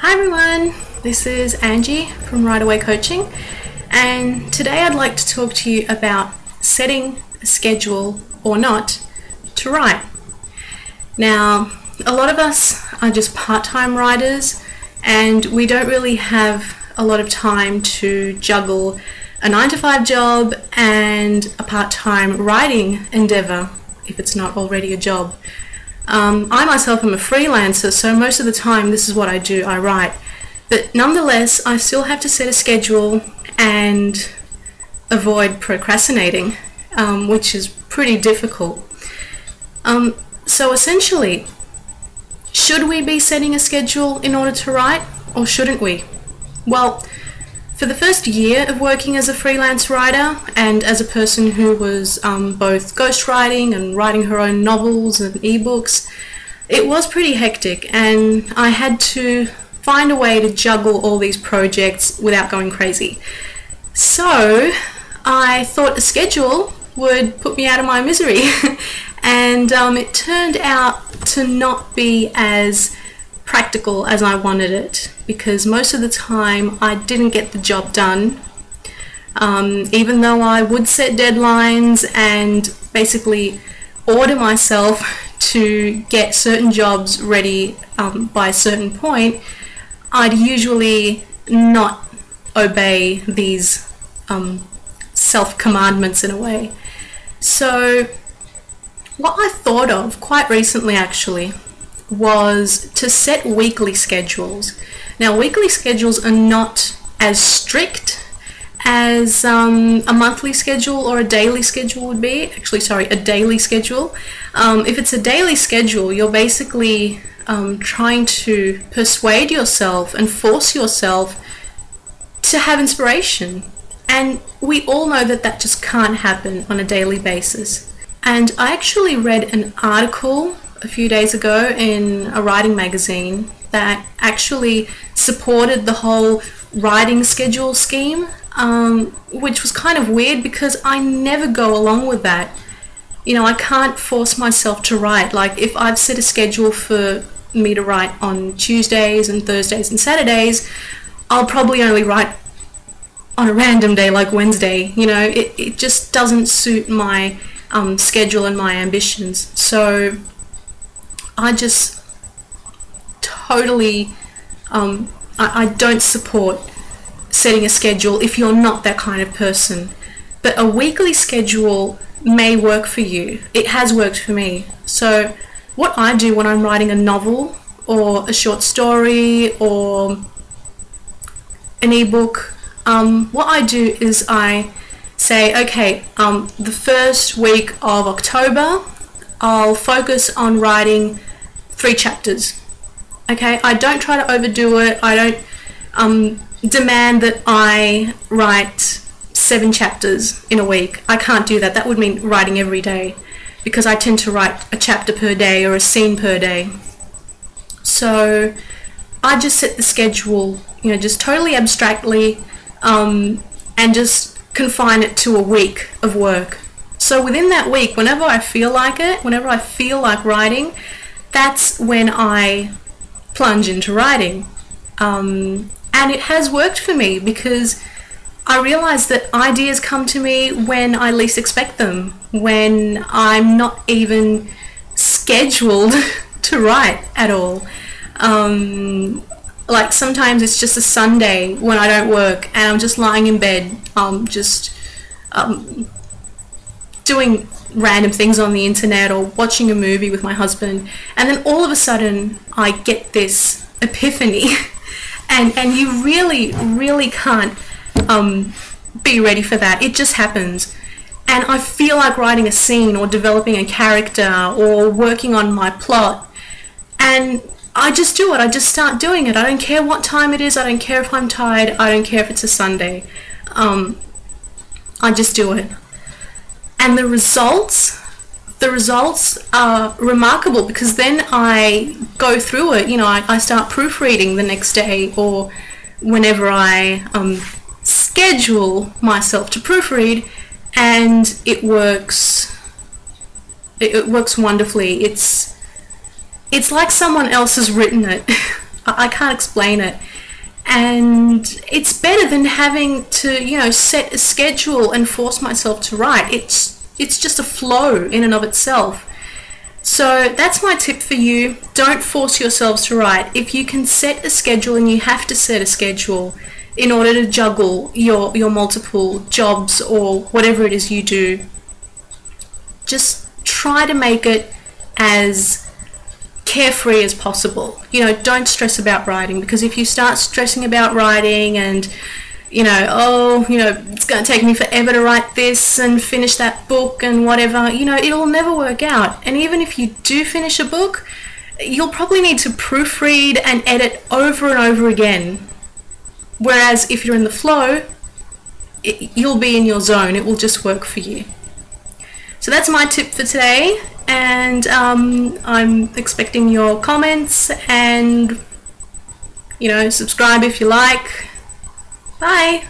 Hi everyone, this is Angie from Right Away Coaching, and today I'd like to talk to you about setting a schedule or not to write. Now, a lot of us are just part-time writers and we don't really have a lot of time to juggle a 9-to-5 job and a part-time writing endeavor if it's not already a job. I myself am a freelancer, so most of the time this is what I do, I write. But nonetheless, I still have to set a schedule and avoid procrastinating, which is pretty difficult. So essentially, should we be setting a schedule in order to write, or shouldn't we? Well, for the first year of working as a freelance writer and as a person who was both ghostwriting and writing her own novels and ebooks, it was pretty hectic, and I had to find a way to juggle all these projects without going crazy. So I thought a schedule would put me out of my misery and it turned out to not be as practical as I wanted it, because most of the time I didn't get the job done, even though I would set deadlines and basically order myself to get certain jobs ready by a certain point. I'd usually not obey these self-commandments in a way. So what I thought of quite recently actually was to set weekly schedules. Now, weekly schedules are not as strict as a monthly schedule or a daily schedule would be. Actually, sorry, a daily schedule. If it's a daily schedule, you're basically trying to persuade yourself and force yourself to have inspiration. And we all know that that just can't happen on a daily basis. And I actually read an article a few days ago in a writing magazine that actually supported the whole writing schedule scheme, which was kind of weird because I never go along with that. You know, I can't force myself to write. Like, if I've set a schedule for me to write on Tuesdays and Thursdays and Saturdays, I'll probably only write on a random day like Wednesday. You know, it just doesn't suit my schedule and my ambitions. So I just totally, I don't support setting a schedule if you're not that kind of person. But a weekly schedule may work for you. It has worked for me. So what I do when I'm writing a novel or a short story or an ebook, what I do is I say, okay, the first week of October, I'll focus on writing 3 chapters. Okay, I don't try to overdo it. I don't demand that I write 7 chapters in a week. I can't do that. That would mean writing every day, because I tend to write a chapter per day or a scene per day. So I just set the schedule, you know, just totally abstractly, and just confine it to a week of work. So within that week, whenever I feel like it, whenever I feel like writing, that's when I plunge into writing. And it has worked for me because I realize that ideas come to me when I least expect them, when I'm not even scheduled to write at all. Like sometimes it's just a Sunday when I don't work and I'm just lying in bed, just doing random things on the internet or watching a movie with my husband, and then all of a sudden I get this epiphany and you really can't be ready for that. It just happens, and I feel like writing a scene or developing a character or working on my plot, and I just do it. I just start doing it. I don't care what time it is. I don't care if I'm tired. I don't care if it's a Sunday. I just do it. And the results are remarkable, because then I go through it. You know, I start proofreading the next day, or whenever I schedule myself to proofread, and it works. It works wonderfully. It's like someone else has written it. I can't explain it. And it's better than having to, you know, set a schedule and force myself to write. It's just a flow in and of itself. So that's my tip for you. Don't force yourselves to write. If you can set a schedule, and you have to set a schedule in order to juggle your multiple jobs or whatever it is you do, just try to make it as carefree as possible. You know, don't stress about writing, because if you start stressing about writing and, you know, oh, you know, it's going to take me forever to write this and finish that book and whatever, you know, it'll never work out. And even if you do finish a book, you'll probably need to proofread and edit over and over again. Whereas if you're in the flow, you'll be in your zone. It will just work for you. So that's my tip for today, and I'm expecting your comments, and, you know, subscribe if you like. Bye!